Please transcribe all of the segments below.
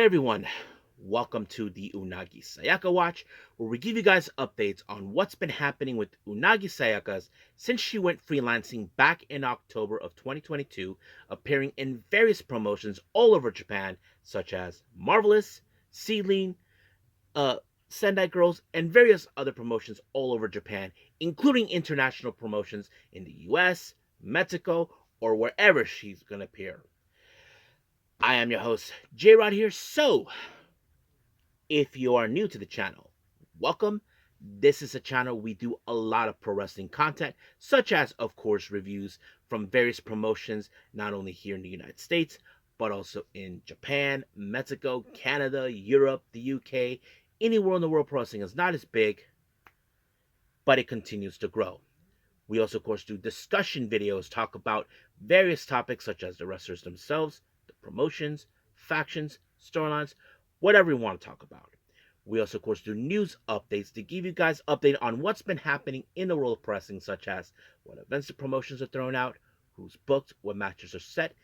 Hey everyone, welcome to the Unagi Sayaka Watch, where we give you guys updates on what's been happening with Unagi Sayaka's since she went freelancing back in October of 2022, appearing in various promotions all over Japan, such as Marvelous, SEAdLINNNG, uh, Sendai Girls, and various other promotions all over Japan, including international promotions in the US, Mexico, or wherever she's gonna appear. I am your host, J Rod here. So, if you are new to the channel, welcome. This is a channel we do a lot of pro wrestling content, such as, of course, reviews from various promotions, not only here in the United States, but also in Japan, Mexico, Canada, Europe, the UK. Anywhere in the world, pro wrestling is not as big, but it continues to grow. We also, of course, do discussion videos, talk about various topics such as the wrestlers themselves, the promotions, factions, storylines, whatever we want to talk about. We also, of course, do news updates to give you guys update on what's been happening in the world of wrestling, such as what events the promotions are thrown out, who's booked, what matches are set,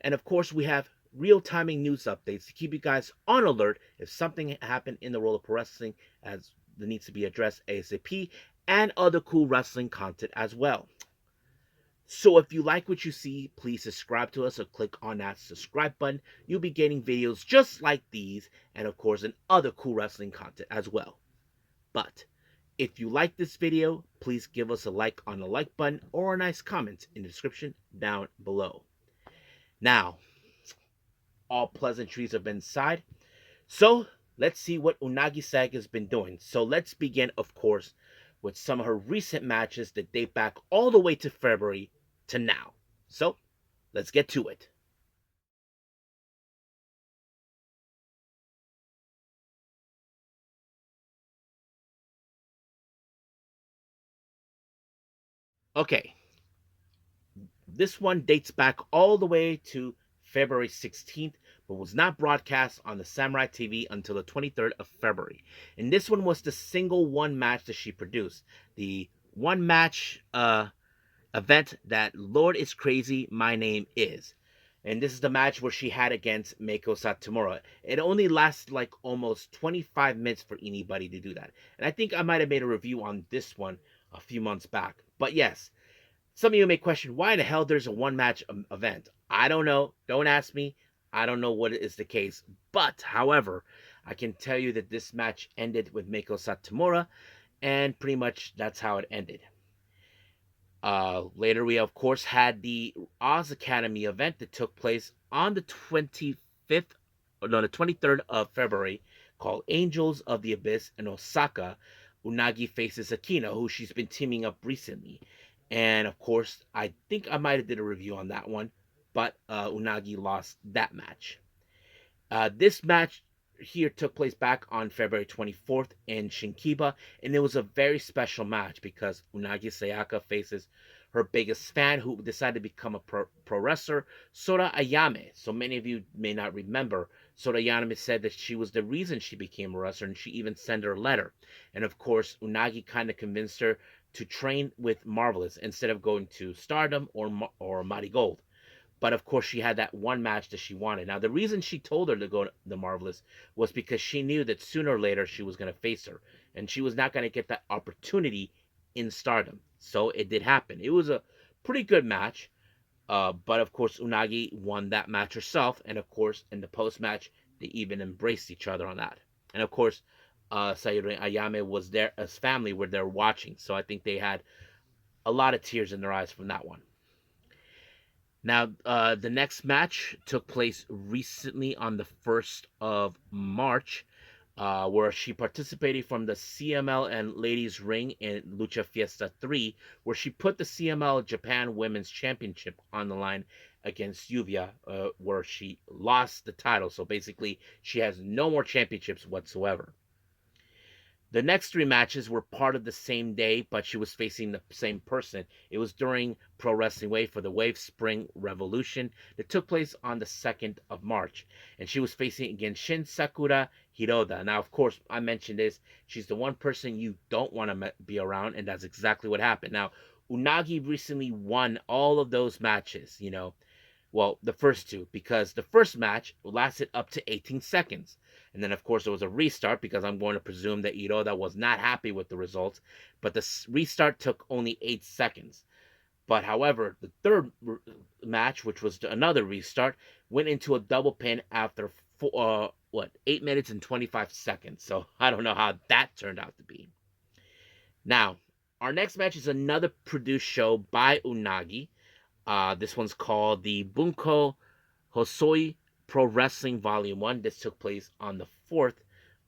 and of course, we have real-timing news updates to keep you guys on alert if something happened in the world of pro wrestling as that needs to be addressed ASAP, and other cool wrestling content as well. So if you like what you see, please subscribe to us or click on that subscribe button. You'll be getting videos just like these, and of course, and other cool wrestling content as well. But if you like this video, please give us a like on the like button or a nice comment in the description down below. Now, all pleasantries have been said. So let's see what Unagi Sayaka has been doing. So let's begin, of course, with some of her recent matches that date back all the way to February to now. So let's get to it. Okay, this one dates back all the way to February 16th, but was not broadcast on the Samurai TV until the 23rd of February. And this one was the single one match that she produced. The one match event that Lord is Crazy, My Name Is. And this is the match where she had against Meiko Satomura. It only lasted like almost 25 minutes for anybody to do that. And I think I might have made a review on this one a few months back. But yes, some of you may question why the hell there's a one match event. I don't know. Don't ask me. I don't know what is the case. But, however, I can tell you that this match ended with Meiko Satomura, and pretty much that's how it ended. Later, we of course had the Oz Academy event that took place on the 25th, no, the 23rd of February, called Angels of the Abyss in Osaka. Unagi faces Akina, who she's been teaming up recently. And of course, I think I might have did a review on that one, but Unagi lost that match. This match here took place back on February 24th in Shinkiba, and it was a very special match because Unagi Sayaka faces her biggest fan who decided to become a pro wrestler, Sora Ayame. So many of you may not remember, Sora Ayame said that she was the reason she became a wrestler, and she even sent her a letter. And of course, Unagi kind of convinced her to train with Marvelous instead of going to Stardom or Marigold. But of course, she had that one match that she wanted. Now, the reason she told her to go to the Marvelous was because she knew that sooner or later she was going to face her, and she was not going to get that opportunity in Stardom. So it did happen. It was a pretty good match, but of course, Unagi won that match herself, and of course, in the post match, they even embraced each other on that. And of course, Sayuri Ayame was there, as family were there watching, so I think they had a lot of tears in their eyes from that one. Now, the next match took place recently on the 1st of March, where she participated from the CML and Ladies Ring in Lucha Fiesta 3, where she put the CML Japan Women's Championship on the line against Yuvia, where she lost the title. So basically, she has no more championships whatsoever. The next three matches were part of the same day, but she was facing the same person. It was during Pro Wrestling Wave for the Wave Spring Revolution that took place on the 2nd of March. And she was facing against Shin Sakura Hiroda. Now, of course, I mentioned this. She's the one person you don't want to be around, and that's exactly what happened. Now, Unagi recently won all of those matches, Well, the first two, because the first match lasted up to 18 seconds. And then, of course, there was a restart because I'm going to presume that Iroda was not happy with the results. But the restart took only 8 seconds. But however, the third match, which was another restart, went into a double pin after 8 minutes and 25 seconds. So I don't know how that turned out to be. Now, our next match is another produced show by Unagi. This one's called the Bunko Hosoi Pro Wrestling Volume 1. This took place on the 4th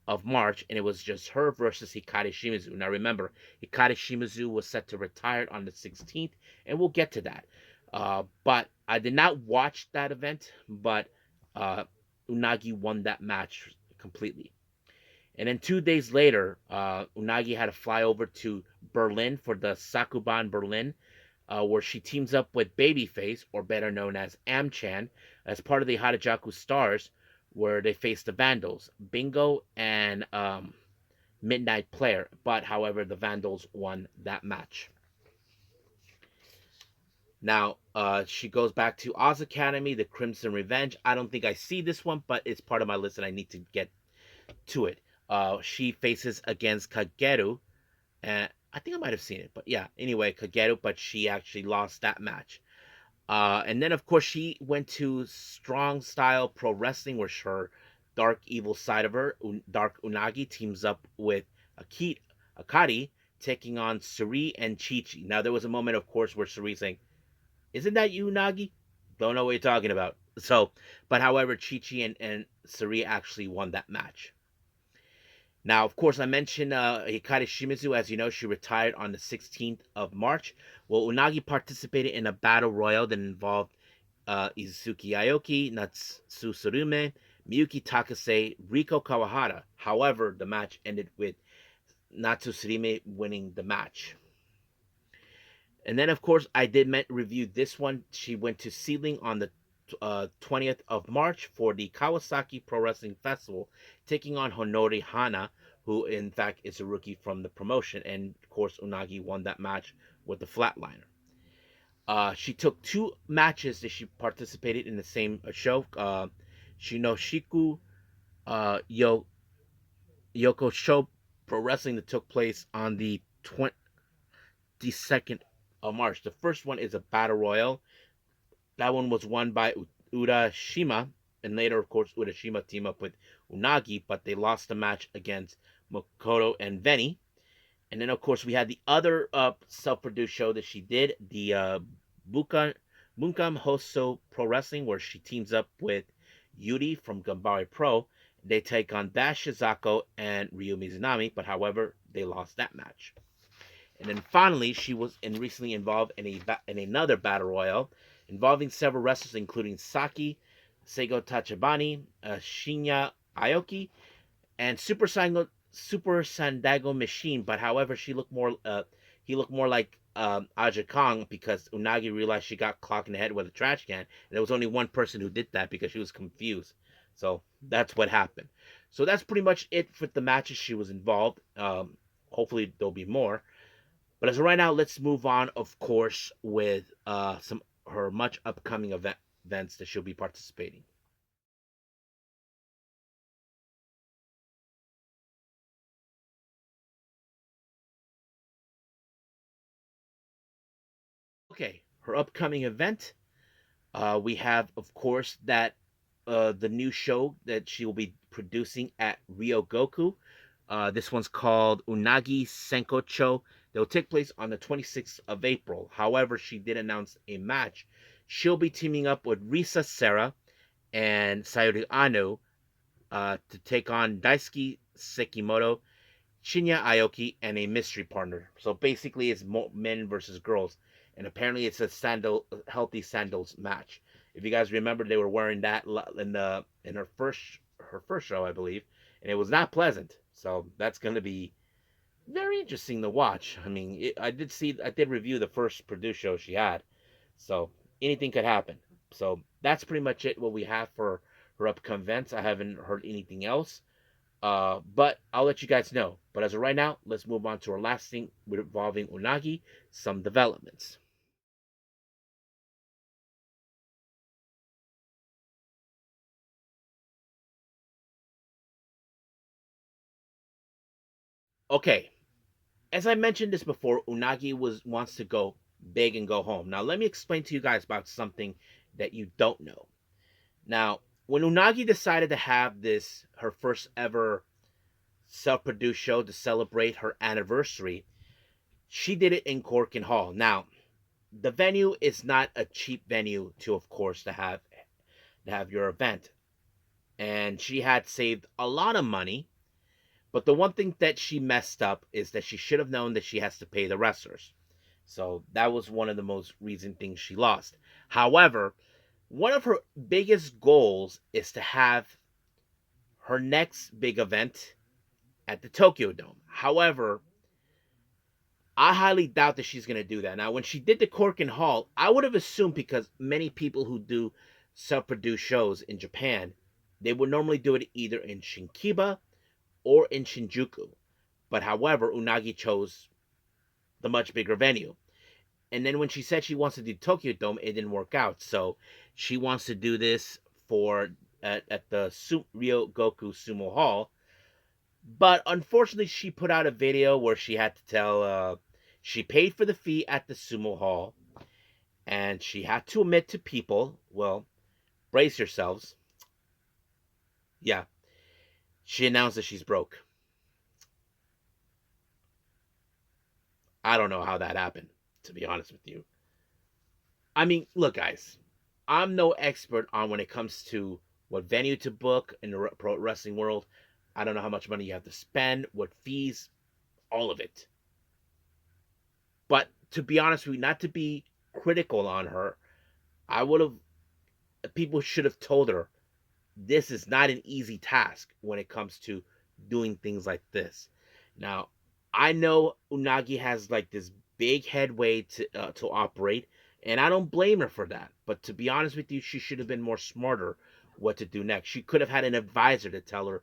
of March, and it was just her versus Hikari Shimizu. Now remember, Hikari Shimizu was set to retire on the 16th, and we'll get to that. But I did not watch that event, but Unagi won that match completely. And then 2 days later, Unagi had to fly over to Berlin for the Sakuban Berlin, where she teams up with Babyface, or better known as Amchan, as part of the Harajuku Stars, where they face the Vandals, Bingo and Midnight Player. But however, the Vandals won that match. Now, she goes back to Oz Academy, the Crimson Revenge. I don't think I see this one, but it's part of my list and I need to get to it. She faces against Kageru, and I think I might have seen it, but yeah, anyway, Kageru, but she actually lost that match. And then, of course, she went to Strong Style Pro Wrestling, where her dark evil side of her, Dark Unagi, teams up with Akari, taking on Suri and Chi-Chi. Now, there was a moment, of course, where Suri saying, "Isn't that you, Unagi?" Don't know what you're talking about. So, but however, Chi-Chi and Suri actually won that match. Now, of course, I mentioned Hikari Shimizu. As you know, she retired on the 16th of March. Well, Unagi participated in a battle royal that involved Izuki Aoki, Natsu Surume, Miyuki Takase, Riko Kawahara. However, the match ended with Natsu Surume winning the match. And then, of course, I did review this one. She went to SEAdLINNG on the 20th of March for the Kawasaki Pro Wrestling Festival, taking on Honori Hana, who in fact is a rookie from the promotion. And of course, Unagi won that match with the flatliner. She took two matches that she participated in the same show. Shinoshiku Yo Yoko Show Pro Wrestling that took place on the 22nd of March. The first one is a battle royal. That one was won by Urashima, and later, of course, Urashima teamed up with Unagi, but they lost the match against Makoto and Veni. And then, of course, we had the other self-produced show that she did, the Bunkam Hoso Pro Wrestling, where she teams up with Yuri from Gambari Pro. They take on Dash Shizako and Ryu Mizunami, but however, they lost that match. And then finally, she was recently involved in another battle royal involving several wrestlers, including Saki, Seigo Tachibana, Shinya Aoki, and Super Sandago Machine. But however, he looked more like Aja Kong, because Unagi realized she got clocked in the head with a trash can, and there was only one person who did that because she was confused. So that's what happened. So that's pretty much it for the matches she was involved. Hopefully there'll be more. But as of right now, let's move on, of course, with some her much upcoming events that she'll be participating. Okay, her upcoming event. We have, of course, that the new show that she will be producing at Ryogoku. This one's called Unagi Senkocho. That will take place on the 26th of April. However, she did announce a match. She'll be teaming up with Risa Serra and Sayuri Ano to take on Daisuke Sekimoto, Shinya Aoki, and a mystery partner. So basically, it's men versus girls, and apparently, it's a healthy sandals match. If you guys remember, they were wearing that in her first show, I believe, and it was not pleasant. So that's going to be very interesting to watch. I mean, I did review the first produced show she had, so anything could happen. So that's pretty much it. What we have for her upcoming events. I haven't heard anything else. But I'll let you guys know. But as of right now, let's move on to our last thing involving Unagi, some developments. Okay, as I mentioned this before, Unagi wants to go big and go home. Now, let me explain to you guys about something that you don't know. Now, when Unagi decided to have this, her first ever self produced show to celebrate her anniversary, she did it in Corkin Hall. Now, the venue is not a cheap venue to, of course, to have your event. And she had saved a lot of money, but the one thing that she messed up is that she should have known that she has to pay the wrestlers. So that was one of the most recent things she lost. However, one of her biggest goals is to have her next big event at the Tokyo Dome. However, I highly doubt that she's going to do that. Now, when she did the Corkin Hall, I would have assumed, because many people who do self-produced shows in Japan, they would normally do it either in Shinkiba or in Shinjuku. But however, Unagi chose the much bigger venue. And then when she said she wants to do Tokyo Dome, it didn't work out. So she wants to do this for at the Ryogoku Sumo Hall. But unfortunately, she put out a video where she had to tell she paid for the fee at the Sumo Hall, and she had to admit to people, well, brace yourselves. Yeah, she announced that she's broke. I don't know how that happened, to be honest with you. I mean, look, guys, I'm no expert on when it comes to what venue to book in the pro wrestling world. I don't know how much money you have to spend, what fees, all of it. But to be honest with you, not to be critical on her, I would have, people should have told her this is not an easy task when it comes to doing things like this. Now, I know Unagi has like this big headway to operate, and I don't blame her for that. But to be honest with you, she should have been more smarter what to do next. She could have had an advisor to tell her,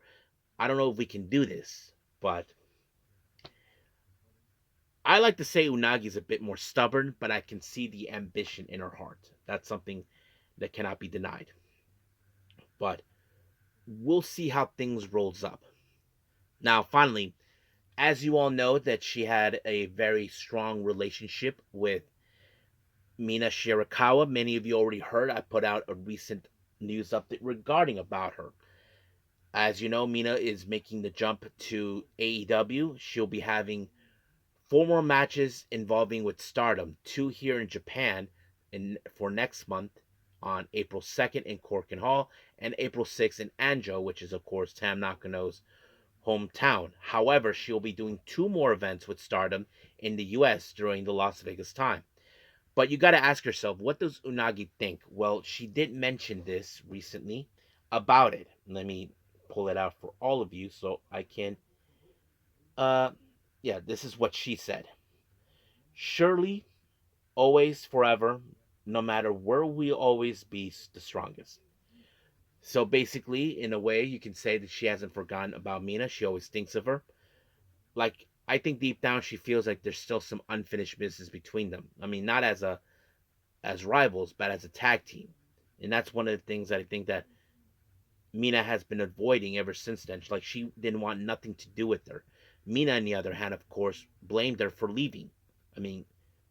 "I don't know if we can do this," but I like to say Unagi's a bit more stubborn, but I can see the ambition in her heart. That's something that cannot be denied. But we'll see how things rolls up. Now, finally, as you all know, that she had a very strong relationship with Mina Shirakawa. Many of you already heard. I put out a recent news update regarding about her. As you know, Mina is making the jump to AEW. She'll be having four more matches involving with Stardom, two here in Japan for next month on April 2nd in Corkin Hall, and April 6th in Anjo, which is, of course, Tam Nakano's hometown. However, she'll be doing two more events with Stardom in the US during the Las Vegas time. But you got to ask yourself, what does Unagi think? Well, she did mention this recently about it. Let me pull it out for all of you so I can uh yeah, this is what she said. Surely, always, forever, no matter where, we always be the strongest. So basically, in a way, you can say that she hasn't forgotten about Mina. She always thinks of her. Like, I think deep down she feels like there's still some unfinished business between them. I mean, not as rivals, but as a tag team. And that's one of the things that I think that Mina has been avoiding ever since then. Like, she didn't want nothing to do with her. Mina, on the other hand, of course, blamed her for leaving. I mean,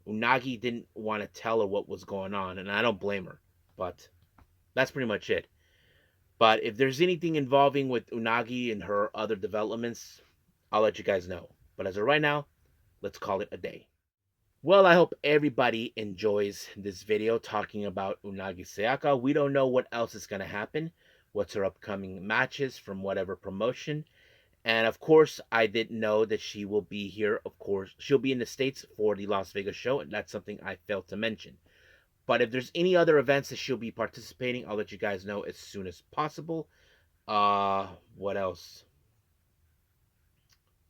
Unagi didn't want to tell her what was going on, and I don't blame her. But that's pretty much it. But if there's anything involving with Unagi and her other developments, I'll let you guys know. But as of right now, let's call it a day. Well, I hope everybody enjoys this video talking about Unagi Sayaka. We don't know what else is going to happen. What's her upcoming matches from whatever promotion. And of course, I didn't know that she will be here. Of course, she'll be in the States for the Las Vegas show, and that's something I failed to mention. But if there's any other events that she'll be participating, I'll let you guys know as soon as possible. What else?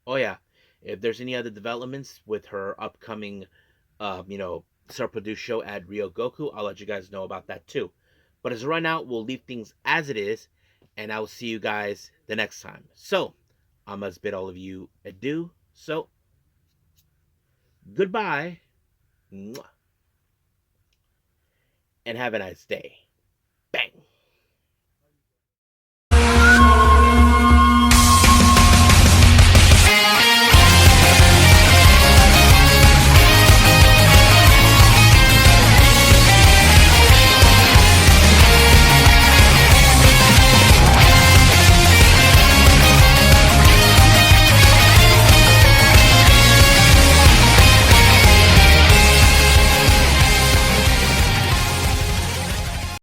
Oh yeah, if there's any other developments with her upcoming, self-produced show at Ryogoku, I'll let you guys know about that too. But as of right now, we'll leave things as it is, and I will see you guys the next time. So, I must bid all of you adieu. So, goodbye, and have a nice day.